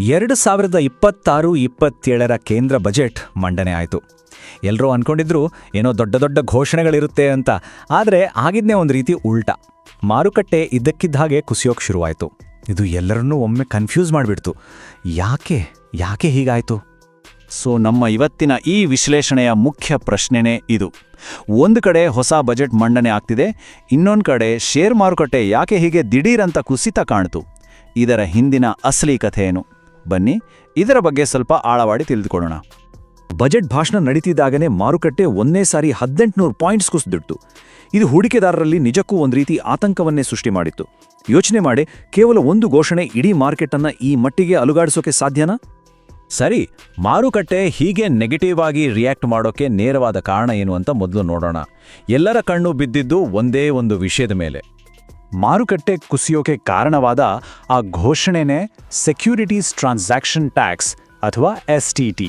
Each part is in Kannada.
2026-27ರ ಕೇಂದ್ರ ಬಜೆಟ್ ಮಂಡನೆ ಆಯಿತು. ಎಲ್ಲರೂ ಅಂದ್ಕೊಂಡಿದ್ರು ಏನೋ ದೊಡ್ಡ ದೊಡ್ಡ ಘೋಷಣೆಗಳಿರುತ್ತೆ ಅಂತ. ಆದರೆ ಆಗಿದ್ನೇ ಒಂದು ರೀತಿ ಉಲ್ಟಾ. ಮಾರುಕಟ್ಟೆ ಇದ್ದಕ್ಕಿದ್ದ ಹಾಗೆ ಕುಸಿಯೋಕೆ ಶುರುವಾಯಿತು. ಇದು ಎಲ್ಲರನ್ನೂ ಒಮ್ಮೆ ಕನ್ಫ್ಯೂಸ್ ಮಾಡಿಬಿಡ್ತು. ಯಾಕೆ ಹೀಗಾಯಿತು? ಸೊ ನಮ್ಮ ಇವತ್ತಿನ ಈ ವಿಶ್ಲೇಷಣೆಯ ಮುಖ್ಯ ಪ್ರಶ್ನೆನೇ ಇದು. ಒಂದು ಕಡೆ ಹೊಸ ಬಜೆಟ್ ಮಂಡನೆ ಆಗ್ತಿದೆ, ಇನ್ನೊಂದು ಕಡೆ ಶೇರ್ ಮಾರುಕಟ್ಟೆ ಯಾಕೆ ಹೀಗೆ ದಿಢೀರಂತ ಕುಸಿತ ಕಾಣ್ತು? ಇದರ ಹಿಂದಿನ ಅಸಲಿ ಕಥೆ ಏನು? ಬನ್ನಿ ಇದರ ಬಗ್ಗೆ ಸ್ವಲ್ಪ ಆಳವಾಡಿ ತಿಳಿದುಕೊಳ್ಳೋಣ. ಬಜೆಟ್ ಭಾಷಣ ನಡೀತಿದ್ದಾಗನೇ ಮಾರುಕಟ್ಟೆ ಒಂದೇ ಸಾರಿ 1800 ಪಾಯಿಂಟ್ಸ್ ಕುಸಿದಿಟ್ಟು. ಇದು ಹೂಡಿಕೆದಾರರಲ್ಲಿ ನಿಜಕ್ಕೂ ಒಂದು ರೀತಿ ಆತಂಕವನ್ನೇ ಸೃಷ್ಟಿ ಮಾಡಿತ್ತು. ಯೋಚನೆ ಮಾಡಿ, ಕೇವಲ ಒಂದು ಘೋಷಣೆ ಇಡೀ ಮಾರ್ಕೆಟನ್ನು ಈ ಮಟ್ಟಿಗೆ ಅಲುಗಾಡಿಸೋಕೆ ಸಾಧ್ಯನಾ? ಸರಿ, ಮಾರುಕಟ್ಟೆ ಹೀಗೆ ನೆಗೆಟಿವ್ ಆಗಿ ರಿಯಾಕ್ಟ್ ಮಾಡೋಕೆ ನೇರವಾದ ಕಾರಣ ಏನು ಅಂತ ಮೊದಲು ನೋಡೋಣ. ಎಲ್ಲರ ಕಣ್ಣು ಬಿದ್ದಿದ್ದು ಒಂದೇ ಒಂದು ವಿಷಯದ ಮೇಲೆ. ಮಾರುಕಟ್ಟೆ ಕುಸಿಯೋಕೆ ಕಾರಣವಾದ ಆ ಘೋಷಣೆನೇ ಸೆಕ್ಯೂರಿಟೀಸ್ ಟ್ರಾನ್ಸಾಕ್ಷನ್ ಟ್ಯಾಕ್ಸ್ ಅಥವಾ STT.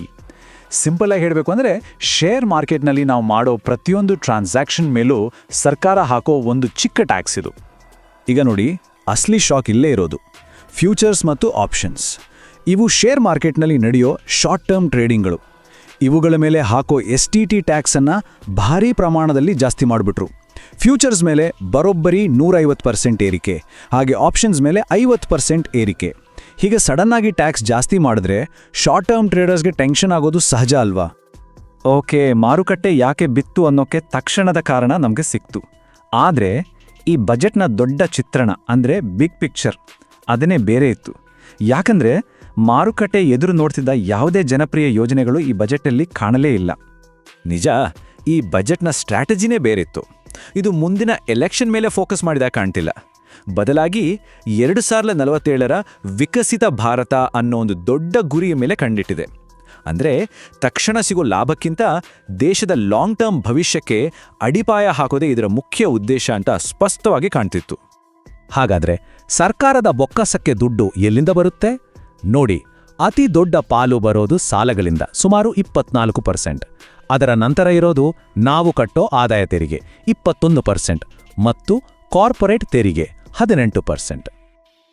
ಸಿಂಪಲ್ ಆಗಿ ಹೇಳಬೇಕು ಅಂದರೆ, ಶೇರ್ ಮಾರ್ಕೆಟ್ನಲ್ಲಿ ನಾವು ಮಾಡೋ ಪ್ರತಿಯೊಂದು ಟ್ರಾನ್ಸಾಕ್ಷನ್ ಮೇಲೂ ಸರ್ಕಾರ ಹಾಕೋ ಒಂದು ಚಿಕ್ಕ ಟ್ಯಾಕ್ಸ್ ಇದು. ಈಗ ನೋಡಿ, ಅಸಲಿ ಶಾಕ್ ಇಲ್ಲೇ ಇರೋದು. ಫ್ಯೂಚರ್ಸ್ ಮತ್ತು ಆಪ್ಷನ್ಸ್ ಇವು ಶೇರ್ ಮಾರ್ಕೆಟ್ನಲ್ಲಿ ನಡೆಯೋ ಶಾರ್ಟ್ ಟರ್ಮ್ ಟ್ರೇಡಿಂಗ್ಗಳು. ಇವುಗಳ ಮೇಲೆ ಹಾಕೋ STT ಟ್ಯಾಕ್ಸನ್ನು ಭಾರೀ ಪ್ರಮಾಣದಲ್ಲಿ ಜಾಸ್ತಿ ಮಾಡಿಬಿಟ್ರು. ಫ್ಯೂಚರ್ಸ್ ಮೇಲೆ ಬರೋಬ್ಬರಿ 150% ಏರಿಕೆ, ಹಾಗೆ ಆಪ್ಷನ್ಸ್ ಮೇಲೆ 50% ಏರಿಕೆ. ಹೀಗೆ ಸಡನ್ನಾಗಿ ಟ್ಯಾಕ್ಸ್ ಜಾಸ್ತಿ ಮಾಡಿದ್ರೆ ಶಾರ್ಟ್ ಟರ್ಮ್ ಟ್ರೇಡರ್ಸ್ಗೆ ಟೆನ್ಷನ್ ಆಗೋದು ಸಹಜ ಅಲ್ವಾ? ಓಕೆ, ಮಾರುಕಟ್ಟೆ ಯಾಕೆ ಬಿತ್ತು ಅನ್ನೋಕ್ಕೆ ತಕ್ಷಣದ ಕಾರಣ ನಮಗೆ ಸಿಕ್ತು. ಆದರೆ ಈ ಬಜೆಟ್ನ ದೊಡ್ಡ ಚಿತ್ರಣ ಅಂದರೆ ಬಿಗ್ ಪಿಕ್ಚರ್ ಅದನ್ನೇ ಬೇರೆ ಇತ್ತು. ಯಾಕಂದರೆ ಮಾರುಕಟ್ಟೆ ಎದುರು ನೋಡ್ತಿದ್ದ ಯಾವುದೇ ಜನಪ್ರಿಯ ಯೋಜನೆಗಳು ಈ ಬಜೆಟಲ್ಲಿ ಕಾಣಲೇ ಇಲ್ಲ. ನಿಜ, ಈ ಬಜೆಟ್ನ ಸ್ಟ್ರಾಟಜಿನೇ ಬೇರಿತ್ತು. ಇದು ಮುಂದಿನ ಎಲೆಕ್ಷನ್ ಮೇಲೆ ಫೋಕಸ್ ಮಾಡಿದಾಗ ಕಾಣ್ತಿಲ್ಲ. ಬದಲಾಗಿ 2047ರ ವಿಕಸಿತ ಭಾರತ ಅನ್ನೋ ಒಂದು ದೊಡ್ಡ ಗುರಿಯ ಮೇಲೆ ಕಂಡಿಟ್ಟಿದೆ. ಅಂದರೆ ತಕ್ಷಣ ಸಿಗೋ ಲಾಭಕ್ಕಿಂತ ದೇಶದ ಲಾಂಗ್ ಟರ್ಮ್ ಭವಿಷ್ಯಕ್ಕೆ ಅಡಿಪಾಯ ಹಾಕೋದೇ ಇದರ ಮುಖ್ಯ ಉದ್ದೇಶ ಅಂತ ಸ್ಪಷ್ಟವಾಗಿ ಕಾಣ್ತಿತ್ತು. ಹಾಗಾದರೆ ಸರ್ಕಾರದ ಬೊಕ್ಕಸಕ್ಕೆ ದುಡ್ಡು ಎಲ್ಲಿಂದ ಬರುತ್ತೆ? ನೋಡಿ, ಅತಿ ದೊಡ್ಡ ಪಾಲು ಬರೋದು ಸಾಲಗಳಿಂದ, ಸುಮಾರು 24%. ಅದರ ನಂತರ ಇರೋದು ನಾವು ಕಟ್ಟೋ ಆದಾಯ ತೆರಿಗೆ 21% ಮತ್ತು ಕಾರ್ಪೊರೇಟ್ ತೆರಿಗೆ 18%.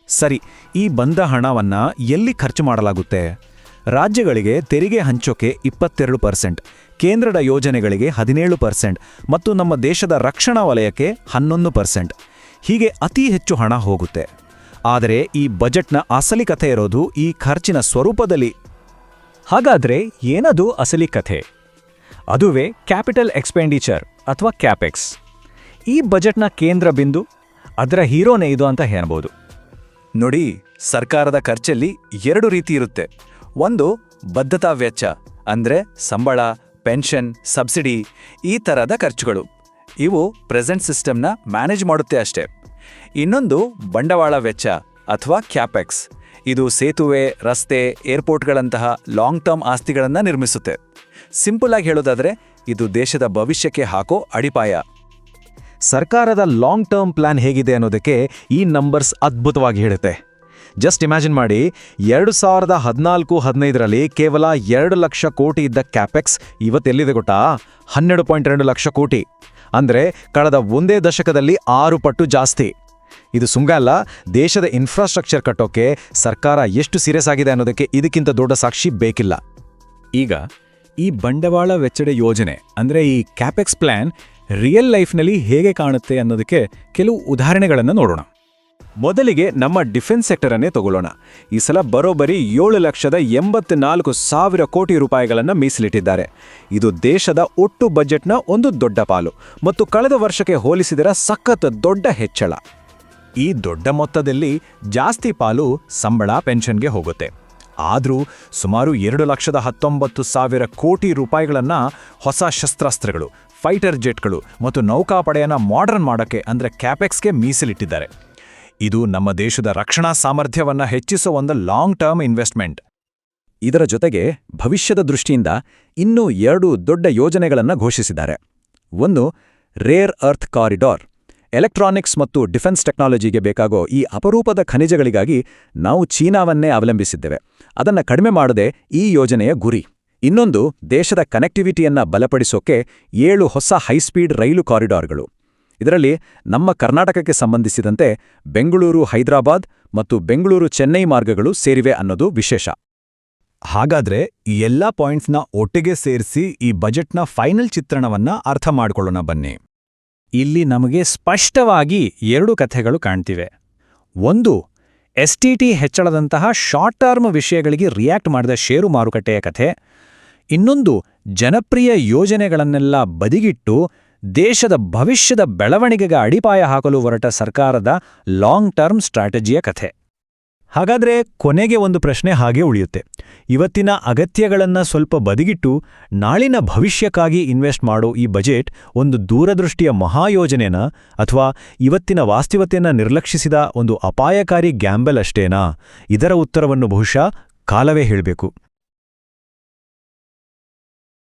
ಸರಿ, ಈ ಬಂದ ಹಣವನ್ನ ಎಲ್ಲಿ ಖರ್ಚು ಮಾಡಲಾಗುತ್ತೆ? ರಾಜ್ಯಗಳಿಗೆ ತೆರಿಗೆ ಹಂಚೋಕೆ 22%, ಕೇಂದ್ರದ ಯೋಜನೆಗಳಿಗೆ 17% ಮತ್ತು ನಮ್ಮ ದೇಶದ ರಕ್ಷಣಾ ವಲಯಕ್ಕೆ 11%. ಹೀಗೆ ಅತಿ ಹೆಚ್ಚು ಹಣ ಹೋಗುತ್ತೆ. ಆದರೆ ಈ ಬಜೆಟ್ನ ಅಸಲಿ ಕಥೆ ಇರೋದು ಈ ಖರ್ಚಿನ ಸ್ವರೂಪದಲ್ಲಿ. ಹಾಗಾದ್ರೆ ಏನದು ಅಸಲಿ ಕಥೆ? ಅದುವೇ ಕ್ಯಾಪಿಟಲ್ ಎಕ್ಸ್ಪೆಂಡಿಚರ್ ಅಥವಾ ಕ್ಯಾಪೆಕ್ಸ್. ಈ ಬಜೆಟ್ನ ಕೇಂದ್ರ ಬಿಂದು, ಅದರ ಹೀರೋನೇ ಇದು ಅಂತ ಹೇಳ್ಬೋದು. ನೋಡಿ, ಸರ್ಕಾರದ ಖರ್ಚಲ್ಲಿ 2 ರೀತಿ ಇರುತ್ತೆ. ಒಂದು ಬದ್ಧತಾ ವೆಚ್ಚ, ಅಂದರೆ ಸಂಬಳ, ಪೆನ್ಷನ್, ಸಬ್ಸಿಡಿ ಈ ಥರದ ಖರ್ಚುಗಳು. ಇವು ಪ್ರೆಸೆಂಟ್ ಸಿಸ್ಟಮ್ನ ಮ್ಯಾನೇಜ್ ಮಾಡುತ್ತೆ ಅಷ್ಟೇ. ಇನ್ನೊಂದು ಬಂಡವಾಳ ವೆಚ್ಚ ಅಥವಾ ಕ್ಯಾಪೆಕ್ಸ್. ಇದು ಸೇತುವೆ, ರಸ್ತೆ, ಏರ್ಪೋರ್ಟ್ಗಳಂತಹ ಲಾಂಗ್ ಟರ್ಮ್ ಆಸ್ತಿಗಳನ್ನು ನಿರ್ಮಿಸುತ್ತೆ. ಸಿಂಪಲ್ ಆಗಿ ಹೇಳೋದಾದರೆ ಇದು ದೇಶದ ಭವಿಷ್ಯಕ್ಕೆ ಹಾಕೋ ಅಡಿಪಾಯ. ಸರ್ಕಾರದ ಲಾಂಗ್ ಟರ್ಮ್ ಪ್ಲಾನ್ ಹೇಗಿದೆ ಅನ್ನೋದಕ್ಕೆ ಈ ನಂಬರ್ಸ್ ಅದ್ಭುತವಾಗಿ ಹೇಳುತ್ತೆ. ಜಸ್ಟ್ ಇಮ್ಯಾಜಿನ್ ಮಾಡಿ, 2014-15ರಲ್ಲಿ ಕೇವಲ 2 ಲಕ್ಷ ಕೋಟಿ ಇದ್ದ ಕ್ಯಾಪೆಕ್ಸ್ ಇವತ್ತೆಲ್ಲಿದೆ ಗೊತ್ತಾ? 12.2 ಲಕ್ಷ ಕೋಟಿ. ಅಂದರೆ ಕಳೆದ ಒಂದೇ ದಶಕದಲ್ಲಿ 6 ಪಟ್ಟು ಜಾಸ್ತಿ. ಇದು ಸುಮ್ಗ ಅಲ್ಲ, ದೇಶದ ಇನ್ಫ್ರಾಸ್ಟ್ರಕ್ಚರ್ ಕಟ್ಟೋಕೆ ಸರ್ಕಾರ ಎಷ್ಟು ಸೀರಿಯಸ್ ಆಗಿದೆ ಅನ್ನೋದಕ್ಕೆ ಇದಕ್ಕಿಂತ ದೊಡ್ಡ ಸಾಕ್ಷಿ ಬೇಕಿಲ್ಲ. ಈಗ ಈ ಬಂಡವಾಳ ವೆಚ್ಚದ ಯೋಜನೆ ಅಂದರೆ ಈ ಕ್ಯಾಪೆಕ್ಸ್ ಪ್ಲಾನ್ ರಿಯಲ್ ಲೈಫ್ನಲ್ಲಿ ಹೇಗೆ ಕಾಣುತ್ತೆ ಅನ್ನೋದಕ್ಕೆ ಕೆಲವು ಉದಾಹರಣೆಗಳನ್ನು ನೋಡೋಣ. ಮೊದಲಿಗೆ ನಮ್ಮ ಡಿಫೆನ್ಸ್ ಸೆಕ್ಟರನ್ನೇ ತಗೊಳ್ಳೋಣ. ಈ ಸಲ ಬರೋಬ್ಬರಿ 7,84,000 ಕೋಟಿ ರೂಪಾಯಿಗಳನ್ನು ಮೀಸಲಿಟ್ಟಿದ್ದಾರೆ. ಇದು ದೇಶದ ಒಟ್ಟು ಬಜೆಟ್ನ ಒಂದು ದೊಡ್ಡ ಪಾಲು ಮತ್ತು ಕಳೆದ ವರ್ಷಕ್ಕೆ ಹೋಲಿಸಿದರೆ ಸಖತ್ ದೊಡ್ಡ ಹೆಚ್ಚಳ. ಈ ದೊಡ್ಡ ಮೊತ್ತದಲ್ಲಿ ಜಾಸ್ತಿ ಪಾಲು ಸಂಬಳ, ಪೆನ್ಷನ್ಗೆ ಹೋಗುತ್ತೆ. ಆದರೂ ಸುಮಾರು 2,19,000 ಕೋಟಿ ರೂಪಾಯಿಗಳನ್ನು ಹೊಸ ಶಸ್ತ್ರಾಸ್ತ್ರಗಳು, ಫೈಟರ್ ಜೆಟ್ಗಳು ಮತ್ತು ನೌಕಾಪಡೆಯನ್ನು ಮಾಡರ್ನ್ ಮಾಡೋಕ್ಕೆ ಅಂದರೆ ಕ್ಯಾಪೆಕ್ಸ್ಗೆ ಮೀಸಲಿಟ್ಟಿದ್ದಾರೆ. ಇದು ನಮ್ಮ ದೇಶದ ರಕ್ಷಣಾ ಸಾಮರ್ಥ್ಯವನ್ನು ಹೆಚ್ಚಿಸೋ ಒಂದು ಲಾಂಗ್ ಟರ್ಮ್ ಇನ್ವೆಸ್ಟ್ಮೆಂಟ್. ಇದರ ಜೊತೆಗೆ ಭವಿಷ್ಯದ ದೃಷ್ಟಿಯಿಂದ ಇನ್ನೂ 2 ದೊಡ್ಡ ಯೋಜನೆಗಳನ್ನು ಘೋಷಿಸಿದ್ದಾರೆ. ಒಂದು ರೇರ್ ಅರ್ತ್ ಕಾರಿಡಾರ್. ಎಲೆಕ್ಟ್ರಾನಿಕ್ಸ್ ಮತ್ತು ಡಿಫೆನ್ಸ್ ಟೆಕ್ನಾಲಜಿಗೆ ಬೇಕಾಗೋ ಈ ಅಪರೂಪದ ಖನಿಜಗಳಿಗಾಗಿ ನಾವು ಚೀನಾವನ್ನೇ ಅವಲಂಬಿಸಿದ್ದೇವೆ. ಅದನ್ನು ಕಡಿಮೆ ಮಾಡದೆ ಈ ಯೋಜನೆಯ ಗುರಿ. ಇನ್ನೊಂದು ದೇಶದ ಕನೆಕ್ಟಿವಿಟಿಯನ್ನು ಬಲಪಡಿಸೋಕೆ 7 ಹೊಸ ಹೈಸ್ಪೀಡ್ ರೈಲು ಕಾರಿಡಾರ್ಗಳು. ಇದರಲ್ಲಿ ನಮ್ಮ ಕರ್ನಾಟಕಕ್ಕೆ ಸಂಬಂಧಿಸಿದಂತೆ ಬೆಂಗಳೂರು ಹೈದರಾಬಾದ್ ಮತ್ತು ಬೆಂಗಳೂರು ಚೆನ್ನೈ ಮಾರ್ಗಗಳು ಸೇರಿವೆ ಅನ್ನೋದು ವಿಶೇಷ. ಹಾಗಾದ್ರೆ ಈ ಎಲ್ಲಾ ಪಾಯಿಂಟ್ಸ್ನ ಒಟ್ಟಿಗೆ ಸೇರಿಸಿ ಈ ಬಜೆಟ್ನ ಫೈನಲ್ ಚಿತ್ರಣವನ್ನ ಅರ್ಥ ಮಾಡ್ಕೊಳ್ಳೋಣ ಬನ್ನಿ. ಇಲ್ಲಿ ನಮಗೆ ಸ್ಪಷ್ಟವಾಗಿ 2 ಕಥೆಗಳು ಕಾಣ್ತಿವೆ. ಒಂದು, ಎಸ್ಟಿಟಿ ಹೆಚ್ಚಳದಂತಹ ಶಾರ್ಟ್ ಟರ್ಮ್ ವಿಷಯಗಳಿಗೆ ರಿಯಾಕ್ಟ್ ಮಾಡಿದ ಷೇರು ಮಾರುಕಟ್ಟೆಯ ಕಥೆ. ಇನ್ನೊಂದು, ಜನಪ್ರಿಯ ಯೋಜನೆಗಳನ್ನೆಲ್ಲ ಬದಿಗಿಟ್ಟು ದೇಶದ ಭವಿಷ್ಯದ ಬೆಳವಣಿಗೆಗೆ ಅಡಿಪಾಯ ಹಾಕಲು ಹೊರಟ ಸರ್ಕಾರದ ಲಾಂಗ್ ಟರ್ಮ್ ಸ್ಟ್ರಾಟಜಿಯ ಕಥೆ. ಹಾಗಾದ್ರೆ ಕೊನೆಗೆ ಒಂದು ಪ್ರಶ್ನೆ ಹಾಗೆ ಉಳಿಯುತ್ತೆ. ಇವತ್ತಿನ ಅಗತ್ಯಗಳನ್ನ ಸ್ವಲ್ಪ ಬದಿಗಿಟ್ಟು ನಾಳಿನ ಭವಿಷ್ಯಕ್ಕಾಗಿ ಇನ್ವೆಸ್ಟ್ ಮಾಡೋ ಈ ಬಜೆಟ್ ಒಂದು ದೂರದೃಷ್ಟಿಯ ಮಹಾಯೋಜನೆನಾ ಅಥವಾ ಇವತ್ತಿನ ವಾಸ್ತವತೆಯನ್ನ ನಿರ್ಲಕ್ಷಿಸಿದ ಒಂದು ಅಪಾಯಕಾರಿ ಗ್ಯಾಂಬಲ್ ಅಷ್ಟೇನಾ? ಇದರ ಉತ್ತರವನ್ನು ಬಹುಶಃ ಕಾಲವೇ ಹೇಳಬೇಕು.